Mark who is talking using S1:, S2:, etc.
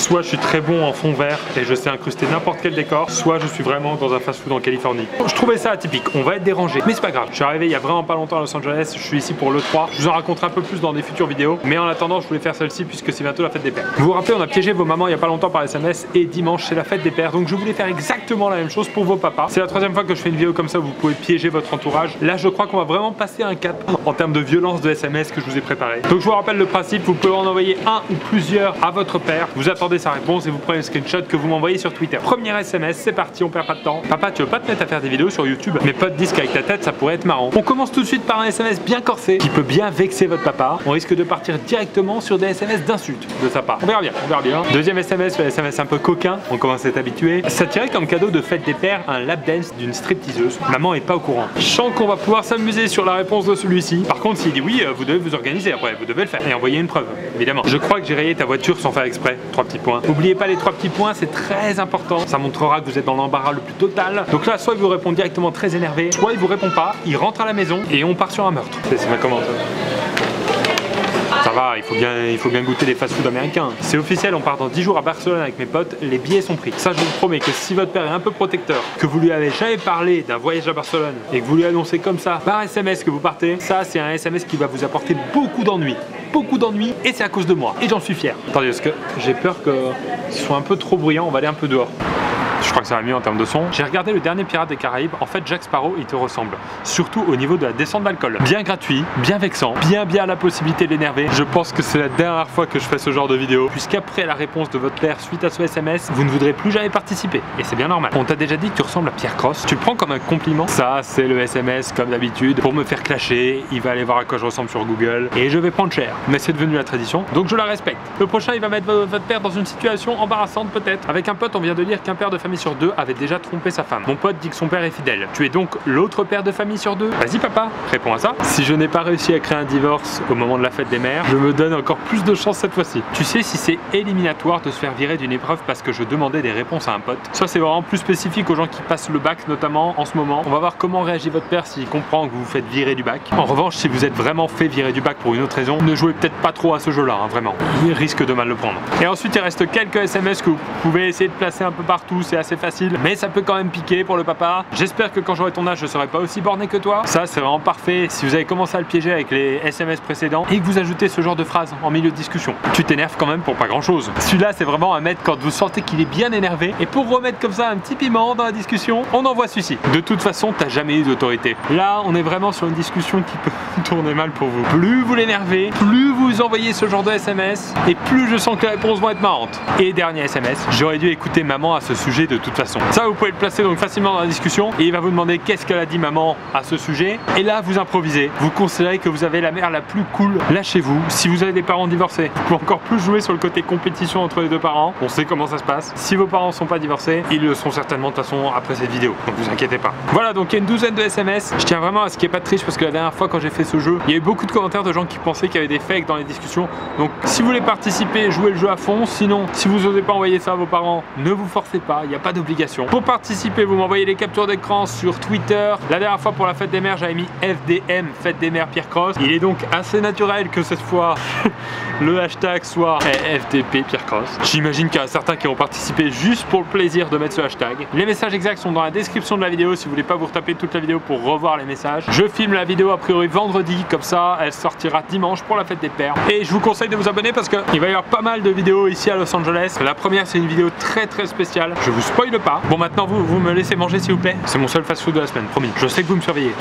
S1: Soit je suis très bon en fond vert et je sais incruster n'importe quel décor, soit je suis vraiment dans un fast-food en Californie. Je trouvais ça atypique, on va être dérangé, mais c'est pas grave. Je suis arrivé il y a vraiment pas longtemps à Los Angeles, je suis ici pour l'E3. Je vous en raconterai un peu plus dans des futures vidéos, mais en attendant, je voulais faire celle-ci puisque c'est bientôt la fête des pères. Vous vous rappelez, on a piégé vos mamans il y a pas longtemps par SMS et dimanche c'est la fête des pères, donc je voulais faire exactement la même chose pour vos papas. C'est la troisième fois que je fais une vidéo comme ça où vous pouvez piéger votre entourage. Là, je crois qu'on va vraiment passer un cap en termes de violence de SMS que je vous ai préparé. Donc je vous rappelle le principe, vous pouvez en envoyer un ou plusieurs à votre père. Vous attendez sa réponse et vous prenez le screenshot que vous m'envoyez sur Twitter. Premier SMS, c'est parti, on perd pas de temps. Papa, tu veux pas te mettre à faire des vidéos sur YouTube? Mes potes disent qu'avec ta tête, ça pourrait être marrant. On commence tout de suite par un SMS bien corsé qui peut bien vexer votre papa. On risque de partir directement sur des SMS d'insultes de sa part. On verra bien, on verra bien. Deuxième SMS, le SMS un peu coquin. On commence à être habitué. Ça tirait comme cadeau de fête des pères un lap dance d'une stripteaseuse. Maman est pas au courant. Je sens qu'on va pouvoir s'amuser sur la réponse de celui-ci. Par contre, s'il dit oui, vous devez vous organiser après, vous devez le faire et envoyer une preuve, évidemment. Je crois que j'ai rayé ta voiture sans faire exprès. 3 petits points. N'oubliez pas les 3 petits points, c'est très important. Ça montrera que vous êtes dans l'embarras le plus total. Donc là, soit il vous répond directement très énervé, soit il vous répond pas, il rentre à la maison et on part sur un meurtre. C'est ma commande. Ça va, il faut bien goûter des fast-food américains. C'est officiel, on part dans 10 jours à Barcelone avec mes potes, les billets sont pris. Ça, je vous promets que si votre père est un peu protecteur, que vous lui avez jamais parlé d'un voyage à Barcelone et que vous lui annoncez comme ça par SMS que vous partez, ça c'est un SMS qui va vous apporter beaucoup d'ennuis. Beaucoup d'ennuis et c'est à cause de moi et j'en suis fier. Attendez, parce que j'ai peur que ce soit un peu trop bruyant, on va aller un peu dehors. Je crois que ça va mieux en termes de son. J'ai regardé le dernier Pirate des Caraïbes. En fait, Jack Sparrow, il te ressemble. Surtout au niveau de la descente d'alcool. Bien gratuit, bien vexant, bien la possibilité de l'énerver. Je pense que c'est la dernière fois que je fais ce genre de vidéo. Puisqu'après la réponse de votre père suite à ce SMS, vous ne voudrez plus jamais participer. Et c'est bien normal. On t'a déjà dit que tu ressembles à Pierre Cross. Tu le prends comme un compliment. Ça, c'est le SMS comme d'habitude. Pour me faire clasher, il va aller voir à quoi je ressemble sur Google. Et je vais prendre cher. Mais c'est devenu la tradition. Donc je la respecte. Le prochain, il va mettre votre père dans une situation embarrassante peut-être. Avec un pote, on vient de lire qu'un père de famille sur 2 avait déjà trompé sa femme. Mon pote dit que son père est fidèle. Tu es donc l'autre père de famille sur 2? Vas-y papa, réponds à ça. Si je n'ai pas réussi à créer un divorce au moment de la fête des mères, je me donne encore plus de chance cette fois-ci. Tu sais si c'est éliminatoire de se faire virer d'une épreuve parce que je demandais des réponses à un pote? Ça c'est vraiment plus spécifique aux gens qui passent le bac notamment en ce moment. On va voir comment réagit votre père s'il comprend que vous vous faites virer du bac. En revanche, si vous êtes vraiment fait virer du bac pour une autre raison, ne jouez peut-être pas trop à ce jeu-là, hein, vraiment. Il risque de mal le prendre. Et ensuite il reste quelques SMS que vous pouvez essayer de placer un peu partout, c'est assez facile. Mais ça peut quand même piquer pour le papa. J'espère que quand j'aurai ton âge, je serai pas aussi borné que toi. Ça, c'est vraiment parfait si vous avez commencé à le piéger avec les SMS précédents et que vous ajoutez ce genre de phrase en milieu de discussion. Tu t'énerves quand même pour pas grand chose. Celui-là, c'est vraiment à mettre quand vous sentez qu'il est bien énervé. Et pour remettre comme ça un petit piment dans la discussion, on envoie celui-ci. De toute façon, t'as jamais eu d'autorité. Là, on est vraiment sur une discussion qui peut tourner mal pour vous. Plus vous l'énervez, plus vous envoyez ce genre de SMS et plus je sens que les réponses vont être marrantes. Et dernier SMS, j'aurais dû écouter maman à ce sujet de toute façon. Ça, vous pouvez le placer donc facilement dans la discussion et il va vous demander qu'est-ce qu'elle a dit maman à ce sujet. Et là, vous improvisez. Vous considérez que vous avez la mère la plus cool. Lâchez-vous. Si vous avez des parents divorcés, vous pouvez encore plus jouer sur le côté compétition entre les deux parents. On sait comment ça se passe. Si vos parents sont pas divorcés, ils le sont certainement de toute façon après cette vidéo. Donc vous inquiétez pas. Voilà, donc il y a une douzaine de SMS. Je tiens vraiment à ce qu'il n'y ait pas de triche parce que la dernière fois quand j'ai fait ce jeu, il y a eu beaucoup de commentaires de gens qui pensaient qu'il y avait des fakes dans les discussions. Donc si vous voulez participer, jouez le jeu à fond. Sinon, si vous n'osez pas envoyer ça à vos parents, ne vous forcez pas. Il n'y a pas d'obligation. Pour participer, vous m'envoyez les captures d'écran sur Twitter. La dernière fois pour la fête des mères, j'avais mis FDM, fête des mères Pierre Cross. Il est donc assez naturel que cette fois le hashtag soit FDP Pierre Cross. J'imagine qu'il y a certains qui ont participé juste pour le plaisir de mettre ce hashtag. Les messages exacts sont dans la description de la vidéo si vous voulez pas vous retaper toute la vidéo pour revoir les messages. Je filme la vidéo a priori vendredi, comme ça elle sortira dimanche pour la fête des pères. Et je vous conseille de vous abonner parce qu'il va y avoir pas mal de vidéos ici à Los Angeles. La première c'est une vidéo très spéciale. Je vous spoile pas. Bon maintenant vous me laissez manger s'il vous plaît. C'est mon seul fast-food de la semaine, promis. Je sais que vous me surveillez.